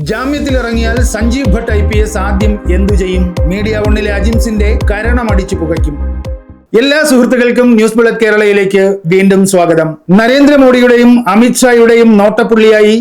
ജാമ്യത്തിലിറങ്ങിയാൽ Sanjeev Bhat IPS ആദ്യം എന്തു ചെയ്യും? മീഡിയ വണ്ണിലെ അജിംസിന്റെ കരണമടിച്ചു പുകയ്ക്കും. എല്ലാ സുഹൃത്തുക്കൾക്കും ന്യൂസ് ബുള്ളറ്റ് കേരളയിലേക്ക് വീണ്ടും സ്വാഗതം. നരേന്ദ്രമോദിയുടെയും അമിത്ഷായുടെയും നോട്ടപ്പുള്ളിയായി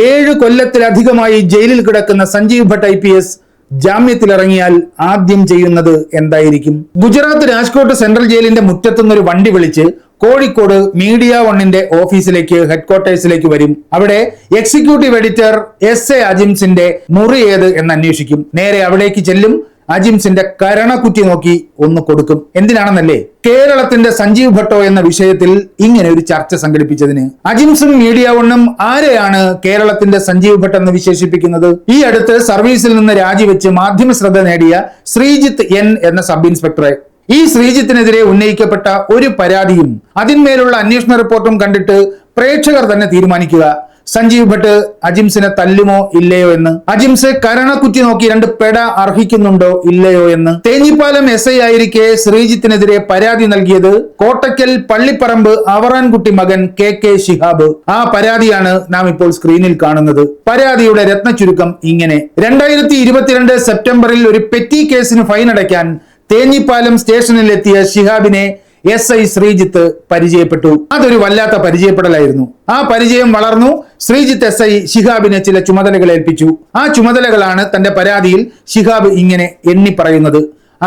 7 കൊല്ലത്തിലധികമായി ജയിലിൽ കിടക്കുന്ന സഞ്ജീവ് ഭട്ട് IPS ജാമ്യത്തിലിറങ്ങിയാൽ ആദ്യം ചെയ്യുന്നത് എന്തായിരിക്കും? ഗുജറാത്ത് രാജ്കോട്ട് സെൻട്രൽ ജയിലിന്റെ മുറ്റത്തുനിന്നൊരു വണ്ടി വിളിച്ച് കോഴിക്കോട് മീഡിയ വണ്ണിന്റെ ഓഫീസിലേക്ക് ഹെഡ്ക്വാർട്ടേഴ്സിലേക്ക് വരും. അവിടെ എക്സിക്യൂട്ടീവ് എഡിറ്റർ SA അജിംസിന്റെ മുറി ഏത് എന്ന് അന്വേഷിക്കും. നേരെ അവിടേക്ക് ചെല്ലും. അജിംസിന്റെ കരണക്കുറ്റി നോക്കി ഒന്ന് കൊടുക്കും. എന്തിനാണെന്നല്ലേ? കേരളത്തിന്റെ സഞ്ജീവ് ഭട്ടോ എന്ന വിഷയത്തിൽ ഇങ്ങനെ ഒരു ചർച്ച സംഘടിപ്പിച്ചതിന്. അജിംസും മീഡിയ വണ്ണും ആരെയാണ് കേരളത്തിന്റെ സഞ്ജീവ് ഭട്ട് എന്ന് വിശേഷിപ്പിക്കുന്നത്? ഈ അടുത്ത് സർവീസിൽ നിന്ന് രാജിവെച്ച് മാധ്യമ ശ്രദ്ധ നേടിയ ശ്രീജിത്ത് N എന്ന സബ് ഇൻസ്പെക്ടറെ. ഈ ശ്രീജിത്തിനെതിരെ ഉന്നയിക്കപ്പെട്ട ഒരു പരാതിയും അതിന്മേലുള്ള അന്വേഷണ റിപ്പോർട്ടും കണ്ടിട്ട് പ്രേക്ഷകർ തന്നെ തീരുമാനിക്കുക സഞ്ജീവ് ഭട്ട് അജിംസിനെ തല്ലുമോ ഇല്ലയോ എന്ന്. അജിംസ് കരണക്കുറ്റി നോക്കി 2 പെട അർഹിക്കുന്നുണ്ടോ ഇല്ലയോ എന്ന്. തേഞ്ഞിപ്പാലം SI ആയിരിക്കെ ശ്രീജിത്തിനെതിരെ പരാതി നൽകിയത് കോട്ടക്കൽ പള്ളിപ്പറമ്പ് അവറാൻകുട്ടി മകൻ KK ശിഹാബ്. ആ പരാതിയാണ് നാം ഇപ്പോൾ സ്ക്രീനിൽ കാണുന്നത്. പരാതിയുടെ രത്നചുരുക്കം ഇങ്ങനെ: 2022 സെപ്റ്റംബറിൽ ഒരു പെറ്റി കേസിന് ഫൈൻ അടയ്ക്കാൻ തേഞ്ഞിപ്പാലം സ്റ്റേഷനിലെത്തിയ ശിഹാബിനെ SI ശ്രീജിത്ത് പരിചയപ്പെട്ടു. അതൊരു വല്ലാത്ത പരിചയപ്പെടലായിരുന്നു. ആ പരിചയം വളർന്നു. ശ്രീജിത്ത് SI ശിഹാബിനെ ചില ചുമതലകൾ ഏൽപ്പിച്ചു. ആ ചുമതലകളാണ് തന്റെ പരാതിയിൽ ശിഹാബ് ഇങ്ങനെ എണ്ണി പറയുന്നത്.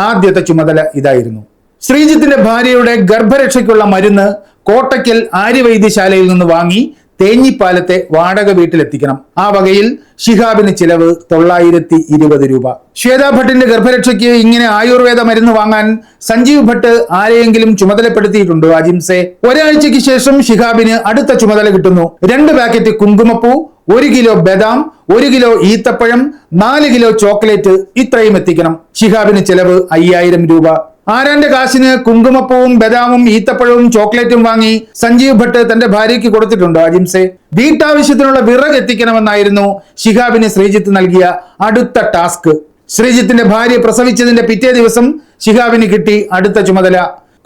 ആദ്യത്തെ ചുമതല ഇതായിരുന്നു: ശ്രീജിത്തിന്റെ ഭാര്യയുടെ ഗർഭരക്ഷയ്ക്കുള്ള മരുന്ന് കോട്ടക്കൽ ആര്യവൈദ്യശാലയിൽ നിന്ന് വാങ്ങി തേഞ്ഞിപ്പാലത്തെ വാടക വീട്ടിലെത്തിക്കണം. ആ വകയിൽ ശിഹാബിന് ചിലവ് 920 രൂപ. ശ്വേതാ ഭട്ടിന്റെ ഗർഭരക്ഷയ്ക്ക് ഇങ്ങനെ ആയുർവേദ മരുന്ന് വാങ്ങാൻ സഞ്ജീവ് ഭട്ട് ആരെയെങ്കിലും ചുമതലപ്പെടുത്തിയിട്ടുണ്ടോ അജിംസെ? ഒരാഴ്ചയ്ക്ക് ശേഷം ശിഹാബിന് അടുത്ത ചുമതല കിട്ടുന്നു. 2 പാക്കറ്റ് കുങ്കുമപ്പൂ, 1 കിലോ ബദാം, 1 കിലോ ഈത്തപ്പഴം, 4 കിലോ ചോക്ലേറ്റ്, ഇത്രയും എത്തിക്കണം. ശിഹാബിന് ചിലവ് 5000 രൂപ. ആരാന്റെ കാശിന് കുങ്കുമപ്പൂവും ബദാമും ഈത്തപ്പഴവും ചോക്ലേറ്റും വാങ്ങി സഞ്ജീവ് ഭട്ട് തന്റെ ഭാര്യയ്ക്ക് കൊടുത്തിട്ടുണ്ടോ അജിംസെ? വീട്ടാവശ്യത്തിനുള്ള വിറക് എത്തിക്കണമെന്നായിരുന്നു ശിഹാബിന് ശ്രീജിത്ത് നൽകിയ അടുത്ത ടാസ്ക്. ശ്രീജിത്തിന്റെ ഭാര്യ പ്രസവിച്ചതിന്റെ പിറ്റേ ദിവസം ശിഹാബിന് കിട്ടി അടുത്ത ചുമതല: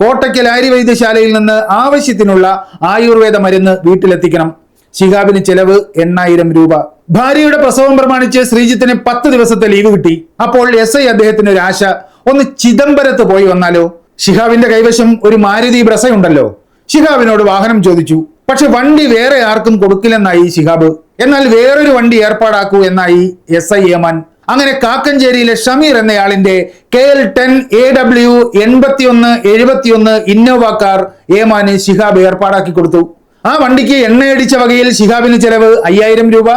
കോട്ടക്കൽ ആര്യവൈദ്യശാലയിൽ നിന്ന് ആവശ്യത്തിനുള്ള ആയുർവേദ മരുന്ന് വീട്ടിലെത്തിക്കണം. ശിഹാബിന് ചെലവ് 8000 രൂപ. ഭാര്യയുടെ പ്രസവം പ്രമാണിച്ച് ശ്രീജിത്തിന് 10 ദിവസത്തെ ലീവ് കിട്ടി. അപ്പോൾ SI അദ്ദേഹത്തിന് ഒരു ആശ: ഒന്ന് ചിദംബരത്ത് പോയി വന്നാലോ? ശിഹാബിന്റെ കൈവശം ഒരു മാരുതി ബ്രസയുണ്ടല്ലോ. ശിഹാബിനോട് വാഹനം ചോദിച്ചു. പക്ഷെ വണ്ടി വേറെ ആർക്കും കൊടുക്കില്ലെന്നായി ശിഹാബ്. എന്നാൽ വേറൊരു വണ്ടി ഏർപ്പാടാക്കൂ എന്നായി SI ഏമാൻ. അങ്ങനെ കാക്കഞ്ചേരിയിലെ ഷമീർ എന്നയാളിന്റെ KL10 AW 8171 ഇന്നോവ കാർ ഏമാന് ശിഹാബ് ഏർപ്പാടാക്കി കൊടുത്തു. ആ വണ്ടിക്ക് എണ്ണയടിച്ച വകയിൽ ശിഹാബിന് ചെലവ് 5000 രൂപ.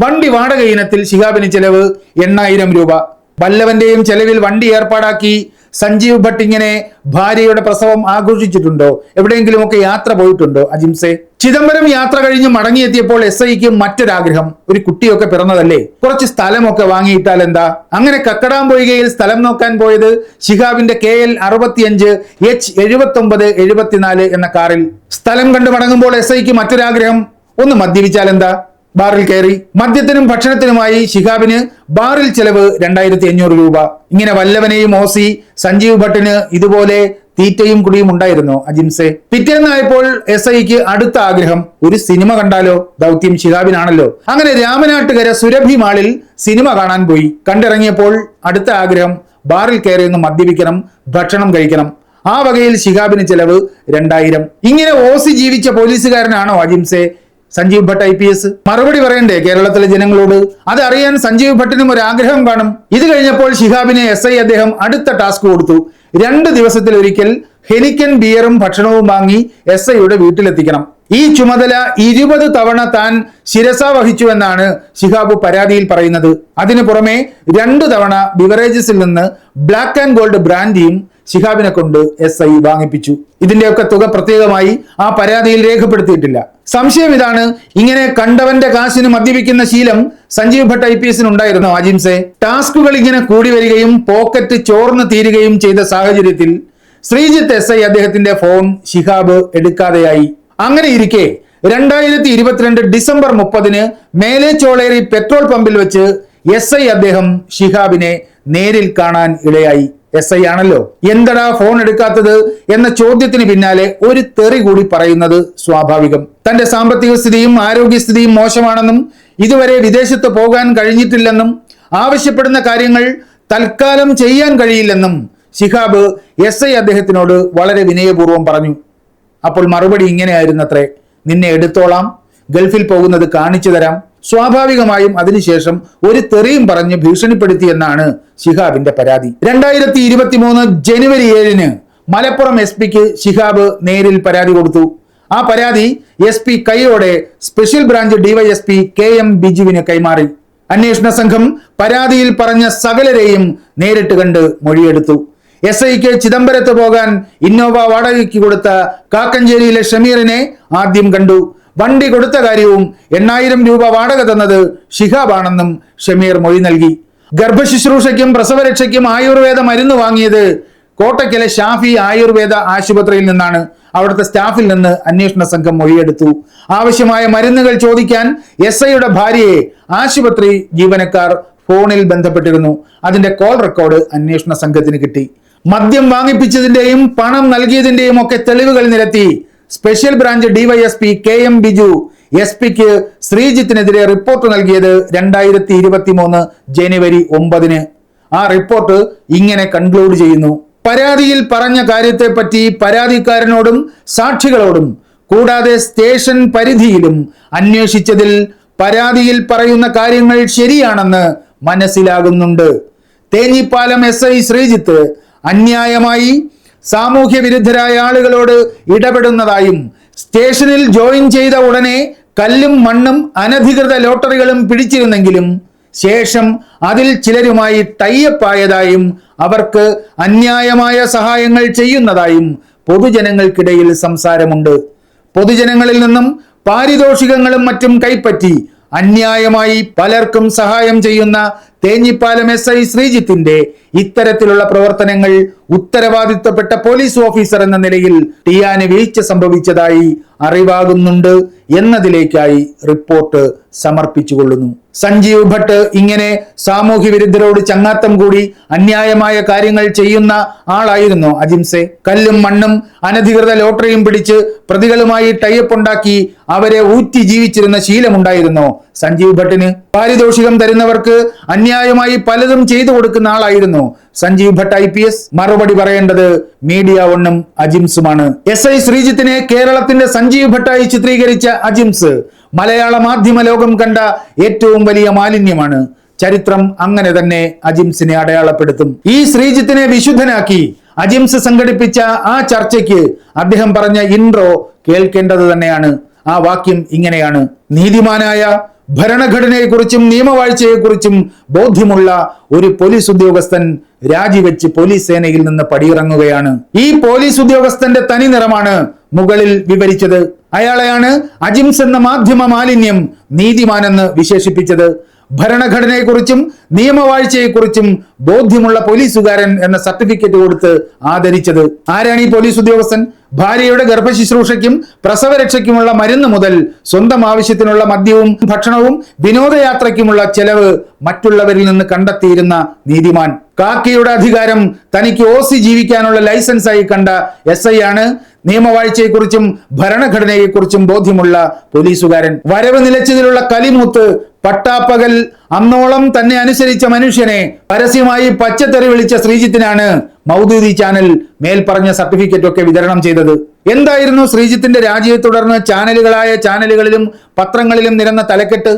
വണ്ടി വാടക ഇനത്തിൽ ശിഹാബിന് ചെലവ് 8000 രൂപ. വല്ലവന്റെയും ചെലവിൽ വണ്ടി ഏർപ്പാടാക്കി സഞ്ജീവ് ഭട്ട് ഇങ്ങനെ ഭാര്യയുടെ പ്രസവം ആഘോഷിച്ചിട്ടുണ്ടോ? എവിടെയെങ്കിലുമൊക്കെ യാത്ര പോയിട്ടുണ്ടോ അജിംസെ? ചിദംബരം യാത്ര കഴിഞ്ഞ് മടങ്ങിയെത്തിയപ്പോൾ SIക്ക് മറ്റൊരാഗ്രഹം: ഒരു കുട്ടിയൊക്കെ പിറന്നതല്ലേ, കുറച്ച് സ്ഥലമൊക്കെ വാങ്ങിയിട്ടാൽ എന്താ? അങ്ങനെ കക്കടാംപൊയ്കയിൽ സ്ഥലം നോക്കാൻ പോയത് ശിഹാബിന്റെ KL 65 H 7974 എന്ന കാറിൽ. സ്ഥലം കണ്ടു മടങ്ങുമ്പോൾ SIക്ക് മറ്റൊരാഗ്രഹം: ഒന്ന് മദ്യപിച്ചാൽ എന്താ? ബാറിൽ കയറി. മദ്യത്തിനും ഭക്ഷണത്തിനുമായി ശിഹാബിന് ബാറിൽ ചെലവ് 2500 രൂപ. ഇങ്ങനെ വല്ലവനെയും ഓസി സഞ്ജീവ് ഭട്ടിന് ഇതുപോലെ തീറ്റയും കുടിയും ഉണ്ടായിരുന്നോ അജിംസെ? പിറ്റേന്നായപ്പോൾ SIക്ക് അടുത്ത ആഗ്രഹം: ഒരു സിനിമ കണ്ടാലോ? ദൗത്യം ശിഹാബിനാണല്ലോ. അങ്ങനെ രാമനാട്ടുകര സുരഭി മാളിൽ സിനിമ കാണാൻ പോയി. കണ്ടിറങ്ങിയപ്പോൾ അടുത്ത ആഗ്രഹം: ബാറിൽ കയറി ഒന്ന് മദ്യപിക്കണം, ഭക്ഷണം കഴിക്കണം. ആ വകയിൽ ശിഹാബിന് ചെലവ് 2000. ഇങ്ങനെ ഓസി ജീവിച്ച പോലീസുകാരനാണോ അജിംസെ സഞ്ജീവ് ഭട്ട് IPS? മറുപടി പറയണ്ടേ കേരളത്തിലെ ജനങ്ങളോട്? അതറിയാൻ സഞ്ജീവ് ഭട്ടിനും ഒരു ആഗ്രഹം കാണും. ഇത് കഴിഞ്ഞപ്പോൾ ശിഹാബിന് SI അദ്ദേഹം അടുത്ത ടാസ്ക് കൊടുത്തു: 2 ദിവസത്തിലൊരിക്കൽ ഹെനിക്കൻ ബിയറും ഭക്ഷണവും വാങ്ങി SIയുടെ വീട്ടിലെത്തിക്കണം. ഈ ചുമതല 20 തവണ താൻ ശിരസ വഹിച്ചു എന്നാണ് ശിഹാബ് പരാതിയിൽ പറയുന്നത്. അതിനു പുറമെ 2 തവണ ബിവറേജസിൽ നിന്ന് ബ്ലാക്ക് ആൻഡ് ഗോൾഡ് ബ്രാൻഡിയും ശിഹാബിനെ കൊണ്ട് SI വാങ്ങിപ്പിച്ചു. ഇതിന്റെയൊക്കെ തുക പ്രത്യേകമായി ആ പരാതിയിൽ രേഖപ്പെടുത്തിയിട്ടില്ല. സംശയം ഇതാണ്: ഇങ്ങനെ കണ്ടവന്റെ കാശിന് മദ്യപിക്കുന്ന ശീലം സഞ്ജീവ് ഭട്ട് IPSന് ഉണ്ടായിരുന്നോ അജിംസെ? ടാസ്കുകൾ ഇങ്ങനെ കൂടി വരികയും പോക്കറ്റ് ചോർന്ന് തീരുകയും ചെയ്ത സാഹചര്യത്തിൽ ശ്രീജിത്ത് SI അദ്ദേഹത്തിന്റെ ഫോൺ ശിഹാബ് എടുക്കാതെയായി. അങ്ങനെ ഇരിക്കെ 2022 ഡിസംബർ 30 മേലേച്ചോളേരി പെട്രോൾ പമ്പിൽ വെച്ച് SI അദ്ദേഹം ശിഹാബിനെ നേരിൽ കാണാൻ ഇടയായി. SI ആണല്ലോ, എന്തടാ ഫോൺ എടുക്കാത്തത് എന്ന ചോദ്യത്തിന് പിന്നാലെ ഒരു തെറി കൂടി പറയുന്നത് സ്വാഭാവികം. തന്റെ സാമ്പത്തിക സ്ഥിതിയും ആരോഗ്യസ്ഥിതിയും മോശമാണെന്നും ഇതുവരെ വിദേശത്ത് പോകാൻ കഴിഞ്ഞിട്ടില്ലെന്നും ആവശ്യപ്പെടുന്ന കാര്യങ്ങൾ തൽക്കാലം ചെയ്യാൻ കഴിയില്ലെന്നും ശിഹാബ് SI അദ്ദേഹത്തിനോട് വളരെ വിനയപൂർവ്വം പറഞ്ഞു. അപ്പോൾ മറുപടി ഇങ്ങനെയായിരുന്നത്രേ: നിന്നെ എടുത്തോളാം, ഗൾഫിൽ പോകുന്നത് കാണിച്ചു തരാം. സ്വാഭാവികമായും അതിനുശേഷം ഒരു തെറിയും പറഞ്ഞ് ഭീഷണിപ്പെടുത്തിയെന്നാണ് ശിഹാബിന്റെ പരാതി. 2023 ജനുവരി 7 മലപ്പുറം SPക്ക് ശിഹാബ് നേരിൽ പരാതി കൊടുത്തു. ആ പരാതി SP കൈയോടെ സ്പെഷ്യൽ ബ്രാഞ്ച് DYSP KM ബിജുവിന് കൈമാറി. അന്വേഷണ സംഘം പരാതിയിൽ പറഞ്ഞ സകലരെയും നേരിട്ട് കണ്ട് മൊഴിയെടുത്തു. SIക്ക് ചിദംബരത്ത് പോകാൻ ഇന്നോവ വാടകയ്ക്ക് കൊടുത്ത കാക്കഞ്ചേരിയിലെ ഷമീറിനെ ആദ്യം കണ്ടു. വണ്ടി കൊടുത്ത കാര്യവും 8000 രൂപ വാടക തന്നത് ശിഹാബാണെന്നും ഷമീർ മൊഴി നൽകി. ഗർഭശുശ്രൂഷയ്ക്കും പ്രസവരക്ഷയ്ക്കും ആയുർവേദ മരുന്ന് വാങ്ങിയത് കോട്ടയ്ക്കലെ ഷാഫി ആയുർവേദ ആശുപത്രിയിൽ നിന്നാണ്. അവിടുത്തെ സ്റ്റാഫിൽ നിന്ന് അന്വേഷണ സംഘം മൊഴിയെടുത്തു. ആവശ്യമായ മരുന്നുകൾ ചോദിക്കാൻ SIയുടെ ഭാര്യയെ ആശുപത്രി ജീവനക്കാർ ഫോണിൽ ബന്ധപ്പെട്ടിരുന്നു. അതിന്റെ കോൾ റെക്കോർഡ് അന്വേഷണ സംഘത്തിന് കിട്ടി. മദ്യം വാങ്ങിപ്പിച്ചതിന്റെയും പണം നൽകിയതിന്റെയും ഒക്കെ തെളിവുകൾ നിരത്തി special branch DYSP KM Biju SPക്ക് ശ്രീജിത്തിനെതിരെ റിപ്പോർട്ട് നൽകിയത് 2023 ജനുവരി 9. ആ റിപ്പോർട്ട് ഇങ്ങനെ കൺക്ലൂഡ് ചെയ്യുന്നു: പരാതിയിൽ പറഞ്ഞ കാര്യത്തെപ്പറ്റി പരാതിക്കാരനോടും സാക്ഷികളോടും കൂടാതെ സ്റ്റേഷൻ പരിധിയിലും അന്വേഷിച്ചതിൽ പരാതിയിൽ പറയുന്ന കാര്യങ്ങൾ ശരിയാണെന്ന് മനസ്സിലാകുന്നുണ്ട്. തേഞ്ഞിപ്പാലം SI ശ്രീജിത്ത് അന്യായമായി സാമൂഹ്യ വിരുദ്ധരായ ആളുകളോട് ഇടപെടുന്നതായും സ്റ്റേഷനിൽ ജോയിൻ ചെയ്ത ഉടനെ കല്ലും മണ്ണും അനധികൃത ലോട്ടറികളും പിടിച്ചിരുന്നെങ്കിലും ശേഷം അതിൽ ചിലരുമായി ടൈയപ്പായതായും അവർക്ക് അന്യായമായ സഹായങ്ങൾ ചെയ്യുന്നതായും പൊതുജനങ്ങൾക്കിടയിൽ സംസാരമുണ്ട്. പൊതുജനങ്ങളിൽ നിന്നും പാരിതോഷികങ്ങളും മറ്റും കൈപ്പറ്റി അന്യായമായി പലർക്കും സഹായം ചെയ്യുന്ന തേഞ്ഞിപ്പാലം SI ശ്രീജിത്തിന്റെ ഇത്തരത്തിലുള്ള പ്രവർത്തനങ്ങൾ ഉത്തരവാദിത്തപ്പെട്ട പോലീസ് ഓഫീസർ എന്ന നിലയിൽ ടിയാന് വീഴ്ച സംഭവിച്ചതായി അറിവാകുന്നുണ്ട് എന്നതിലേക്കായി റിപ്പോർട്ട് സമർപ്പിച്ചുകൊള്ളുന്നു. സഞ്ജീവ് ഭട്ട് ഇങ്ങനെ സാമൂഹ്യ വിരുദ്ധരോട് ചങ്ങാത്തം കൂടി അന്യായമായ കാര്യങ്ങൾ ചെയ്യുന്ന ആളായിരുന്നു അജിംസെ. കല്ലും മണ്ണും അനധികൃത ലോട്ടറിയും പിടിച്ച് പ്രതികളുമായി ടൈപ്പ് ഉണ്ടാക്കി അവരെ ഊറ്റി ജീവിച്ചിരുന്ന ശീലമുണ്ടായിരുന്നു സഞ്ജീവ് ഭട്ടിന്. പാരിതോഷികം തരുന്നവർക്ക് അന്യായമായി പലതും ചെയ്തു കൊടുക്കുന്ന ആളായിരുന്നു സഞ്ജീവ് ഭട്ട് IPS. മറുപടി പറയേണ്ടത് മീഡിയ ഒന്നും അജിംസുമാണ്. SI ശ്രീജിത്തിനെ കേരളത്തിന്റെ സഞ്ജീവ് ഭട്ടായി ചിത്രീകരിച്ച അജിംസ് മലയാള മാധ്യമ ലോകം കണ്ട ഏറ്റവും വലിയ മാലിന്യമാണ്. ചരിത്രം അങ്ങനെ തന്നെ അജിംസിനെ അടയാളപ്പെടുത്തും. ഈ ശ്രീജിത്തിനെ വിശുദ്ധനാക്കി അജിംസ് സംഘടിപ്പിച്ച ആ ചർച്ചയ്ക്ക് അദ്ദേഹം പറഞ്ഞ ഇൻട്രോ കേൾക്കേണ്ടത് തന്നെയാണ്. ആ വാക്യം ഇങ്ങനെയാണ്: നീതിമാനായ ഭരണഘടനയെക്കുറിച്ചും നിയമവാഴ്ചയെക്കുറിച്ചും ബോധ്യമുള്ള ഒരു പോലീസ് ഉദ്യോഗസ്ഥൻ രാജിവെച്ച് പോലീസ് സേനയിൽ നിന്ന് പടിയിറങ്ങുകയാണ്. ഈ പോലീസ് ഉദ്യോഗസ്ഥന്റെ തനി നിറമാണ് മുകളിൽ വിവരിച്ചത്. അയാളെയാണ് അജിംസ് എന്ന മാധ്യമ മാലിന്യം നീതിമാനെന്ന് വിശേഷിപ്പിച്ചത്. ഭരണഘടനയെക്കുറിച്ചും നിയമവാഴ്ചയെക്കുറിച്ചും ബോധ്യമുള്ള പോലീസുകാരൻ എന്ന സർട്ടിഫിക്കറ്റ് കൊടുത്ത് ആദരിച്ചത്. ആരാണ് ഈ പോലീസ് ഉദ്യോഗസ്ഥൻ? ഭാര്യയുടെ ഗർഭശുശ്രൂഷയ്ക്കും പ്രസവരക്ഷയ്ക്കുമുള്ള മരുന്ന് മുതൽ സ്വന്തം ആവശ്യത്തിനുള്ള മദ്യവും ഭക്ഷണവും വിനോദയാത്രയ്ക്കുമുള്ള ചെലവ് മറ്റുള്ളവരിൽ നിന്ന് കണ്ടെത്തിയിരുന്ന നീതിമാൻ. കാക്കിയുടെ അധികാരം തനിക്ക് OC ജീവിക്കാനുള്ള ലൈസൻസായി കണ്ട SI ആണ് നിയമവാഴ്ചയെക്കുറിച്ചും ഭരണഘടനയെക്കുറിച്ചും ബോധ്യമുള്ള പോലീസുകാരൻ. വരവ് നിലച്ചതിലുള്ള കലിമൂത്ത് പട്ടാപ്പകൽ അന്നോളം തന്നെ അനുസരിച്ച മനുഷ്യനെ പരസ്യമായി പച്ചത്തെറി വിളിച്ച ശ്രീജിത്തിനാണ് മൗദൂദി ചാനൽ മേൽപ്പറഞ്ഞ സർട്ടിഫിക്കറ്റ് ഒക്കെ വിതരണം ചെയ്തത്. എന്തായിരുന്നു ശ്രീജിത്തിന്റെ രാജിയെ തുടർന്ന് ചാനലുകളിലും പത്രങ്ങളിലും നിരന്ന തലക്കെട്ട്?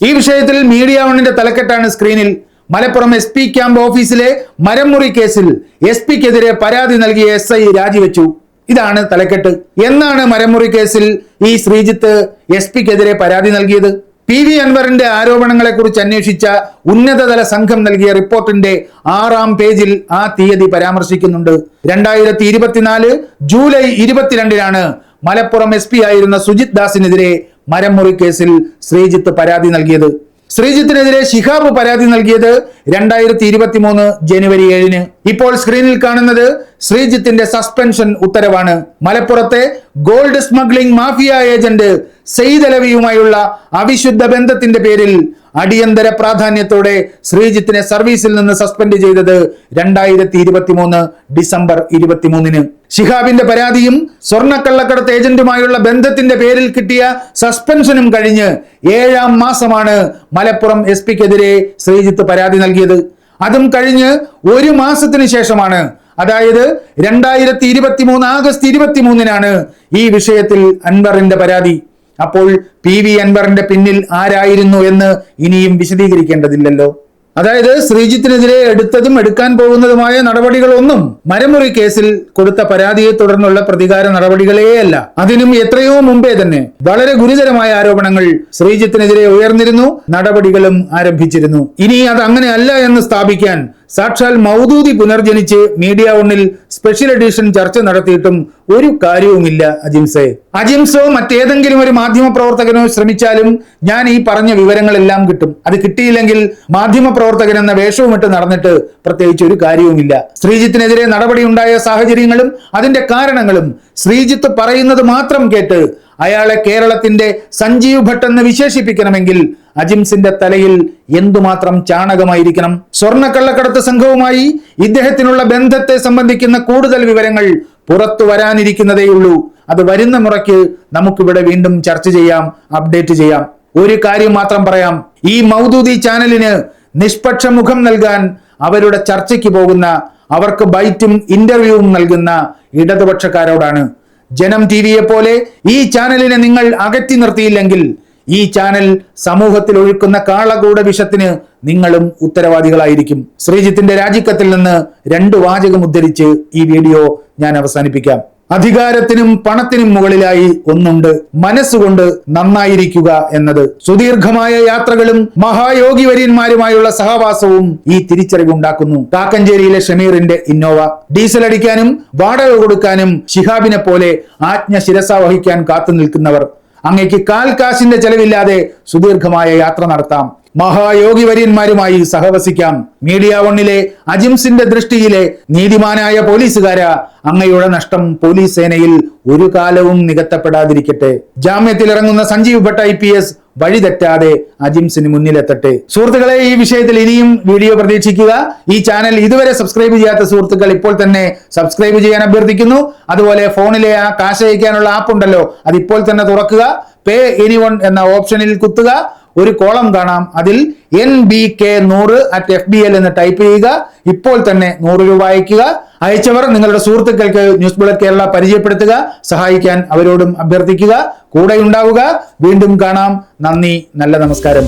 ഈ വിഷയത്തിൽ മീഡിയ ഒന്നിന്റെ തലക്കെട്ടാണ് സ്ക്രീനിൽ. മലപ്പുറം SP ക്യാമ്പ് ഓഫീസിലെ മരംമുറി കേസിൽ SPക്കെതിരെ പരാതി നൽകിയ SI രാജിവെച്ചു. ഇതാണ് തലക്കെട്ട്. എന്നാണ് മരംമുറി കേസിൽ ഈ ശ്രീജിത്ത് SPക്കെതിരെ പരാതി നൽകിയത്? PV അൻവറിന്റെ ആരോപണങ്ങളെ കുറിച്ച് അന്വേഷിച്ച ഉന്നതതല സംഘം നൽകിയ റിപ്പോർട്ടിന്റെ 6-ാം പേജിൽ ആ തീയതി പരാമർശിക്കുന്നുണ്ട്. 2024 ജൂലൈ 22-നാണ് മലപ്പുറം SP ആയിരുന്ന സുജിത് ദാസിനെതിരെ മരംമുറി കേസിൽ ശ്രീജിത്ത് പരാതി നൽകിയത്. ശ്രീജിത്തിനെതിരെ ശിഹാബ് പരാതി നൽകിയത് 2023 ജനുവരി 7. ഇപ്പോൾ സ്ക്രീനിൽ കാണുന്നത് ശ്രീജിത്തിന്റെ സസ്പെൻഷൻ ഉത്തരവാണ്. മലപ്പുറത്തെ gold smuggling mafia agent Saeed അലവിയുമായുള്ള അവിശുദ്ധ ബന്ധത്തിന്റെ പേരിൽ അടിയന്തര പ്രാധാന്യത്തോടെ ശ്രീജിത്തിനെ സർവീസിൽ നിന്ന് സസ്പെൻഡ് ചെയ്തത് 2023 ഡിസംബർ 23-ന്. ശിഹാബിന്റെ പരാതിയും സ്വർണ്ണക്കള്ളക്കടത്ത് ഏജന്റുമായുള്ള ബന്ധത്തിന്റെ പേരിൽ കിട്ടിയ സസ്പെൻഷനും കഴിഞ്ഞ് 7-ാം മാസമാണ് മലപ്പുറം SP-ക്കെതിരെ ശ്രീജിത്ത് പരാതി നൽകിയത്. അതും കഴിഞ്ഞ് 1 മാസത്തിന് ശേഷമാണ്, അതായത് 2023 ആഗസ്റ്റ് 23-നാണ് ഈ വിഷയത്തിൽ അൻവറിന്റെ പരാതി. അപ്പോൾ PV അൻവറിന്റെ പിന്നിൽ ആരായിരുന്നു എന്ന് ഇനിയും വിശദീകരിക്കേണ്ടതില്ലല്ലോ. അതായത് ശ്രീജിത്തിനെതിരെ എടുത്തതും എടുക്കാൻ പോകുന്നതുമായ നടപടികളൊന്നും മരമുറി കേസിൽ കൊടുത്ത പരാതിയെ തുടർന്നുള്ള പ്രതികാര നടപടികളേയല്ല. അതിനും എത്രയോ മുമ്പേ തന്നെ വളരെ ഗുരുതരമായ ആരോപണങ്ങൾ ശ്രീജിത്തിനെതിരെ ഉയർന്നിരുന്നു, നടപടികളും ആരംഭിച്ചിരുന്നു. ഇനി അത് അങ്ങനെയല്ല എന്ന് സ്ഥാപിക്കാൻ സാക്ഷാൽ മൗദൂദി പുനർജനിച്ച് മീഡിയ ഒന്നിൽ സ്പെഷ്യൽ എഡിഷൻ ചർച്ച നടത്തിയിട്ടും ഒരു കാര്യവുമില്ല. അജിംസോ മറ്റേതെങ്കിലും ഒരു മാധ്യമ പ്രവർത്തകനോ ശ്രമിച്ചാലും ഞാൻ ഈ പറഞ്ഞ വിവരങ്ങളെല്ലാം കിട്ടും. അത് കിട്ടിയില്ലെങ്കിൽ മാധ്യമ പ്രവർത്തകൻ എന്ന വേഷവുമിട്ട് നടന്നിട്ട് പ്രത്യേകിച്ച് ഒരു കാര്യവുമില്ല. ശ്രീജിത്തിനെതിരെ നടപടി ഉണ്ടായ സാഹചര്യങ്ങളും അതിന്റെ കാരണങ്ങളും ശ്രീജിത്ത് പറയുന്നത് മാത്രം കേട്ട് അയാളെ കേരളത്തിന്റെ സഞ്ജീവ് ഭട്ട് എന്ന് വിശേഷിപ്പിക്കണമെങ്കിൽ അജിംസിന്റെ തലയിൽ എന്തുമാത്രം ചാണകമായിരിക്കണം. സ്വർണ്ണക്കള്ളക്കടത്ത് സംഘവുമായി ഇദ്ദേഹത്തിനുള്ള ബന്ധത്തെ സംബന്ധിക്കുന്ന കൂടുതൽ വിവരങ്ങൾ പുറത്തു വരാനിരിക്കുന്നതേയുള്ളൂ. അത് വരുന്ന മുറയ്ക്ക് നമുക്കിവിടെ വീണ്ടും ചർച്ച ചെയ്യാം, അപ്ഡേറ്റ് ചെയ്യാം. ഒരു കാര്യം മാത്രം പറയാം, ഈ മൗദൂദി ചാനലിന് നിഷ്പക്ഷ മുഖം നൽകാൻ അവരുടെ ചർച്ചയ്ക്ക് പോകുന്ന, അവർക്ക് ബൈറ്റും ഇന്റർവ്യൂവും നൽകുന്ന ഇടതുപക്ഷക്കാരോടാണ്. ജനം TVയെ പോലെ ഈ ചാനലിനെ നിങ്ങൾ അകറ്റി നിർത്തിയില്ലെങ്കിൽ ഈ ചാനൽ സമൂഹത്തിൽ ഒഴുക്കുന്ന കാളകൂട വിഷത്തിന് നിങ്ങളും ഉത്തരവാദികളായിരിക്കും. ശ്രീജിത്തിന്റെ രാജിക്കത്തിൽ നിന്ന് 2 വാചകം ഉദ്ധരിച്ച് ഈ വീഡിയോ ഞാൻ അവസാനിപ്പിക്കാം. അധികാരത്തിനും പണത്തിനും മുകളിലായി ഒന്നുണ്ട്, മനസ്സുകൊണ്ട് നന്നായിരിക്കുക എന്നത്. സുദീർഘമായ യാത്രകളും മഹായോഗി വര്യന്മാരുമായുള്ള സഹവാസവും ഈ തിരിച്ചറിവുണ്ടാക്കുന്നു. കാക്കഞ്ചേരിയിലെ ഷമീറിന്റെ ഇന്നോവ ഡീസൽ അടിക്കാനും വാടക കൊടുക്കാനും ശിഹാബിനെ പോലെ ആജ്ഞ ശിരസ വഹിക്കാൻ കാത്തു നിൽക്കുന്നവർ. അങ്ങേക്ക് കാൽ കാശിന്റെ ചെലവില്ലാതെ സുദീർഘമായ യാത്ര നടത്താം, മഹായോഗി വര്യന്മാരുമായി സഹവസിക്കാം. മീഡിയ ഒന്നിലെ അജിംസിന്റെ ദൃഷ്ടിയിലെ നീതിമാനായ പോലീസുകാര, അങ്ങയുടെ നഷ്ടം പോലീസ് സേനയിൽ ഒരു കാലവും നികത്തപ്പെടാതിരിക്കട്ടെ. ജാമ്യത്തിലിറങ്ങുന്ന സഞ്ജീവ് ഭട്ട് IPS വഴിതെറ്റാതെ അജിംസിന് മുന്നിലെത്തട്ടെ. സുഹൃത്തുക്കളെ, ഈ വിഷയത്തിൽ ഇനിയും വീഡിയോ പ്രതീക്ഷിക്കുക. ഈ ചാനൽ ഇതുവരെ സബ്സ്ക്രൈബ് ചെയ്യാത്ത സുഹൃത്തുക്കൾ ഇപ്പോൾ തന്നെ സബ്സ്ക്രൈബ് ചെയ്യാൻ അഭ്യർത്ഥിക്കുന്നു. അതുപോലെ ഫോണിലെ ആ കാശ് അയക്കാനുള്ള ആപ്പ് ഉണ്ടല്ലോ, അത് ഇപ്പോൾ തന്നെ തുറക്കുക. പേ എനിവൺ എന്ന ഓപ്ഷനിൽ കുത്തുക. ഒരു കോളം കാണാം, അതിൽ NBK100@FBL എന്ന് ടൈപ്പ് ചെയ്യുക. ഇപ്പോൾ തന്നെ 100 രൂപ അയക്കുക. അയച്ചവർ നിങ്ങളുടെ സുഹൃത്തുക്കൾക്ക് ന്യൂസ് ബുള്ളറ്റ് കേരള പരിചയപ്പെടുത്തുക. സഹായിക്കാൻ അവരോടും അഭ്യർത്ഥിക്കുക. കൂടെ ഉണ്ടാവുക. വീണ്ടും കാണാം. നന്ദി. നല്ല നമസ്കാരം.